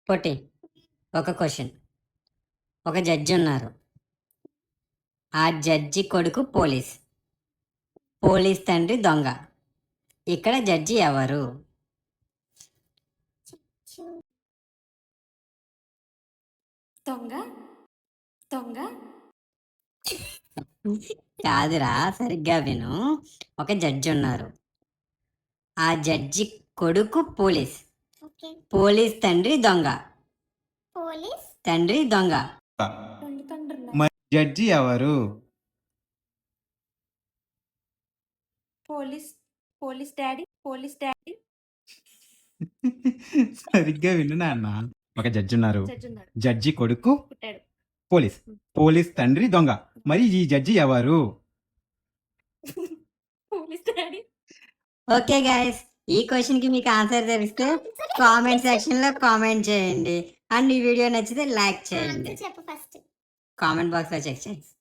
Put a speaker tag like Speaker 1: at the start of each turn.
Speaker 1: పొట్టి ఒక క్వశ్చన్. ఒక జడ్జి ఉన్నారు. ఆ జడ్జి కొడుకు పోలీస్. పోలీస్ తండ్రి దొంగ. ఇక్కడ జడ్జి ఎవరు?
Speaker 2: దొంగ దొంగ
Speaker 1: కాదురా, సరిగ్గా విను. ఒక జడ్జి ఉన్నారు. ఆ జడ్జి కొడుకు పోలీస్.
Speaker 2: ఓకే
Speaker 1: పోలీస్ తండ్రి దొంగ.
Speaker 2: పోలీస్
Speaker 1: తండ్రి దొంగ.
Speaker 2: రెండు తండ్రుల
Speaker 3: మరి జడ్జి ఎవరు?
Speaker 2: పోలీస్ పోలీస్ డాడీ
Speaker 3: సరిగ్గా విను నాన్న. ఒక జడ్జి ఉన్నారు.
Speaker 2: జడ్జి ఉన్నాడు
Speaker 3: జడ్జి కొడుకు
Speaker 2: పుట్టాడు
Speaker 3: పోలీస్. పోలీస్ తండ్రి దొంగ. మరి ఈ జడ్జి ఎవరు?
Speaker 2: పోలీస్ డాడీ
Speaker 1: ఓకే గైస్, ఈ క్వశ్చన్కి మీకు ఆన్సర్ తెలిస్తే కామెంట్ సెక్షన్లో కామెంట్ చేయండి. అండ్ ఈ వీడియో నచ్చితే లైక్ చేయండి.
Speaker 2: చెప్పు ఫస్ట్
Speaker 1: కామెంట్ బాక్స్లో చెక్ చేయండి.